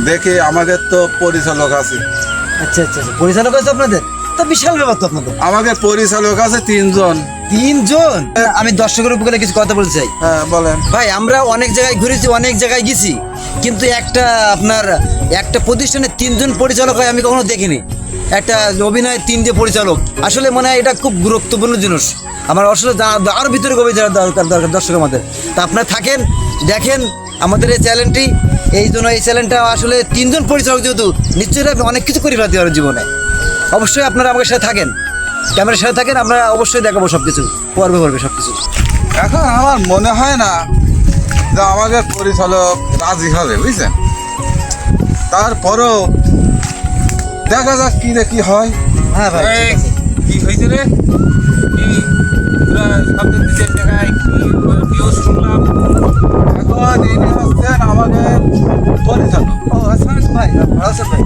দেখি আমাদের তো পরিচালক আছে। আচ্ছা আচ্ছা আচ্ছা, পরিচালক আছে আপনাদের? তো বিশাল ব্যাপার তো আপনাদের। আমাদের পরিচালক আছে 3 জন। 3 জন? আমি দর্শকের উপরে কিছু কথা বলতে চাই। হ্যাঁ বলেন। ভাই আমরা অনেক জায়গায় ঘুরেছি, অনেক জায়গায় গেছি, কিন্তু একটা প্রতিষ্ঠানে 3 জন পরিচালক হয় আমি কখনো দেখিনি। একটা অভিনয় 3 যে পরিচালক, আসলে মনে হয় এটা খুব গুরুত্বপূর্ণ জিনিস। আমার আসলে আরও ভিতরে গভীর যারা দরকার দর্শক আমাদের। তা আপনারা থাকেন, দেখেন আমাদের এই চ্যানেলটি। এই জন্য এই চ্যানেলটা আসলে 3 জন পরিচালক যেহেতু, নিশ্চয়ই আপনি অনেক কিছু করে ফেলতে পারেন জীবনে। অবশ্যই আপনারা আমাদের সাথে থাকেন, ক্যামেরার সাথে থাকেন, আমরা অবশ্যই দেখাবো সব কিছু, পর্বে সব কিছু। এখন আমার মনে হয় না যে আমাদের পরিচালক রাজি হবে, বুঝছেন। তারপরও দেখা যাক কি রে কি হয়। হ্যাঁ ভাই, ঠিক আছে। কি হয়েছে রে? কি পুরা শব্দ দিতে জায়গায় কি শুনলাম? এখন ইনি হচ্ছেন আমাদের পরিচালক। ও আচ্ছা ভাই, ভালো আছেন ভাই?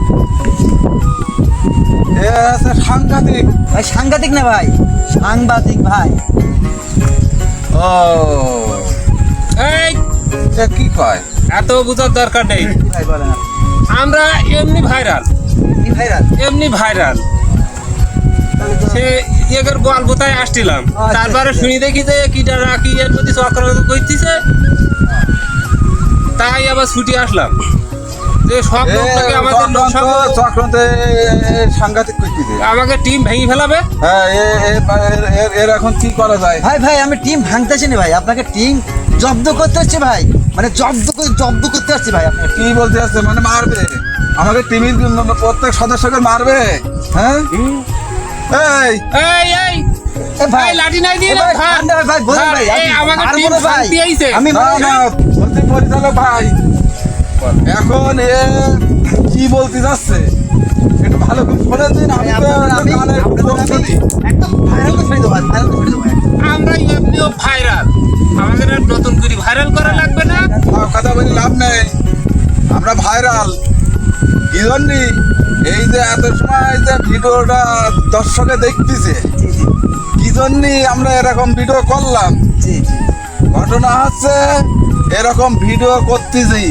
এ আছে সাংঘাতিক। ভাই সাংঘাতিক না ভাই, সাংবাদিক ভাই। ও এই এ কি কয়? এত বুঝার দরকার নেই। ভাই বলেন আপনি। আমরা এমনি ভাইরাল, কি ভাইরাল? এমনি ভাইরাল। সে এগের গল্পতায় আসছিলাম, আচ্ছা, তারপরে আচ্ছা। শুনি দেখি যে কিটারা কি এর মধ্যে চক্রান্ত করতেছে, তাই আবার ছুটি আসলাম। যে সব লোকটাকে আমাদের লোক সব চক্রান্ত সাংঘাতিক করতেছে। আমাকে টিম ভেঙে ফেলাবে। হ্যাঁ এর এখন কি করা যায়? ভাই আমি টিম ভাঙতেছি না ভাই, আপনাকে টিম জব্দ করতে হচ্ছে ভাই, মানে জব্দ করতে হচ্ছে ভাই। আপনাকে কি বলতে আসছে? মানে মারবে আমাকে, টিমের প্রত্যেক সদস্যকে মারবে? হ্যাঁ এই এই এই এ ভাই লাঠি নাই দিয়ে ভাই, ভাই বলেন ভাই, এই আমাকে মারবো টিম না ভাই। শান্তি আইছে। আমি না না বলছি পরিচালক ভাই, এখন এ কি বলতে যাচ্ছে একটু ভালো করে শোনেন দিন। আমি তো গানের লোক শুনি। একদম ভাইরাল করে দেবো ভাই, ভাইরাল করে দেবো ভাই। আমরা এমনিও ভাইরাল, আমাদের আর নতুন করে ভাইরাল করা লাগবে না। কথা বলি লাভ নেই, আমরা ভাইরাল কি জন্যে? এই যে এত সময় যে ভিডিওটা দর্শকে দেখতেছে, জি জি কি জন্যে আমরা এরকম ভিডিও করলাম? জি জি। ঘটনা হচ্ছে এরকম ভিডিও করতেছি,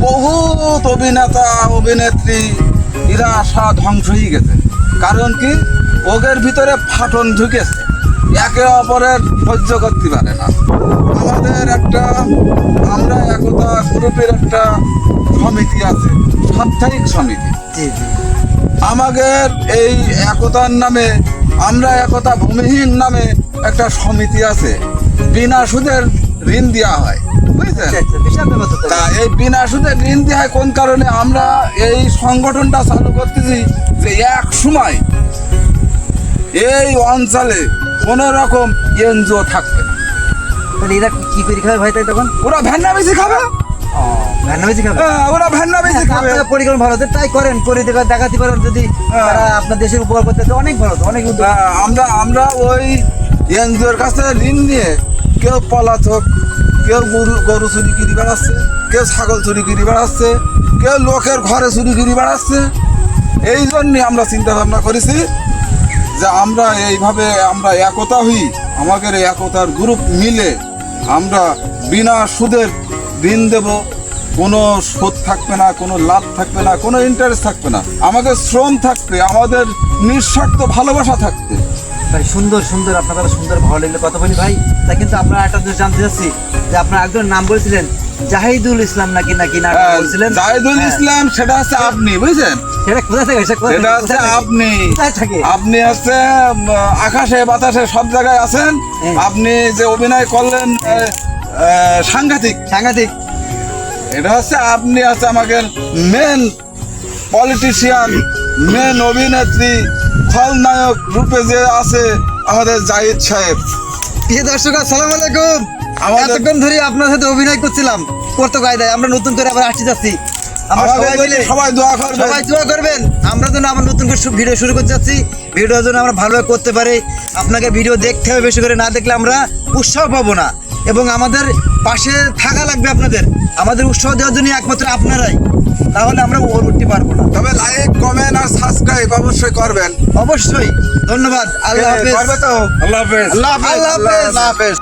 বহুত অভিনেতা অভিনেত্রী এরা আশা ধ্বংস হয়ে গেছে। কারণ কি? ওদের ভিতরে ফাটন ঢুকেছে, একে অপরের সহ্য করতে পারে না। আমাদের আমরা একতা গ্রুপের একটা সমিতি আছে, সাপ্তাহিক সমিতি। জি জি আমাদের এই একতার নামে, আমরা একতা ভূমিহীন নামে একটা সমিতি আছে, বিনা সুদের ঋণ দেওয়া হয়, বুঝছেন। আচ্ছা আচ্ছা, বিশাল ব্যাপার তো তা এই বিনা সুদের ঋণ দেওয়া হয় কোন কারণে? আমরা এই সংগঠনটা চালু করতেছি যে এক সময় এই অঞ্চলে কোন রকম এনজিও থাকবে না। তাহলে এরা কি করে খাবে ভাই? তাই তখন ওরা ভ্যান্না বেশি খাবে। ভ্যান্ডামিজি খাবে। হ্যাঁ, ওরা ভ্যান্না বেশি খাবে। আপনার পরিকল্পনা ভালো, তাই করেন, করে দেখাতে পারেন। যদি হ্যাঁ। তারা আপনার দেশের উপকার করতে, তো অনেক ভালো, তো অনেক উদ্যোগ। আমরা ওই এনজিওর কাছে ঋণ নিয়ে কেউ পলাতক, কেউ গরু চুরি করে বেড়াচ্ছে, কেউ ছাগল চুরি করে বেড়াচ্ছে, কেউ লোকের ঘরে চুরি করে বেড়াচ্ছে। এই জন্যে আমরা চিন্তা ভাবনা করেছি যে আমরা এইভাবে আমরা একতা হই, আমাদের এই একতার গ্রুপ মিলে আমরা বিনা সুদের ঋণ দেব। কোনো সুদ থাকবে না, কোনো লাভ থাকবে না, কোনো ইন্টারেস্ট থাকবে না, আমাদের শ্রম থাকবে, আমাদের নিঃস্বার্থ ভালোবাসা থাকবে। ভাই সুন্দর সুন্দর, আপনার কথা সুন্দর, ভালো লাগলে কথা বলি ভাই। তা কিন্তু আপনার একটা জিনিস জানতে চাচ্ছি যে আপনার একজন নাম বলেছিলেন জাহিদুল ইসলাম নাকি না বলছিলেন? জাহিদুল হ্যাঁ। ইসলাম, সেটা হচ্ছে আপনি, বুঝছেন। সেটা কোথা থেকে? সেটা হচ্ছে আপনি। কোথায় থাকে? আপনি হচ্ছে আকাশে বাতাসে সব জায়গায় আছেন। হ্যাঁ। আপনি যে অভিনয় করলেন সাংঘাতিক। সাংঘাতিক। এটা হচ্ছে আপনি হচ্ছে আমাদের মেন পলিটিশিয়ান, মেন অভিনেত্রী, খলনায়ক রূপে যে আছে আমাদের জাহিদ সাহেব। প্রিয় দর্শক, আসসালামু আলাইকুম। আমাদের- এতক্ষণ ধরে আপনার সাথে অভিনয় করছিলাম করতে কায়দায়, আমরা নতুন করে আবার আসতে যাচ্ছি। আমরা আমাদের সবাই জন্য মিলে সবাই দোয়া করবেন। সবাই দোয়া করবেন। আমরা যেন আবার নতুন করে ভিডিও শুরু করতে যাচ্ছি, ভিডিওর জন্য আমরা ভালোভাবে করতে পারি। আপনাকে ভিডিও দেখতে হবে, বেশি করে না দেখলে আমরা উৎসাহ পাবো না, এবং আমাদের পাশে থাকা লাগবে আপনাদের। আমাদের উৎসাহ দেওয়ার জন্য একমাত্র আপনারাই, তাহলে আমরা উঠতে পারবো না। তবে লাইক, কমেন্ট আর সাবস্ক্রাইব অবশ্যই করবেন। অবশ্যই। ধন্যবাদ। আল্লাহ হাফেজ। করবে তো? আল্লাহ হাফেজ। আল্লাহ হাফেজ। আল্লাহ হাফেজ।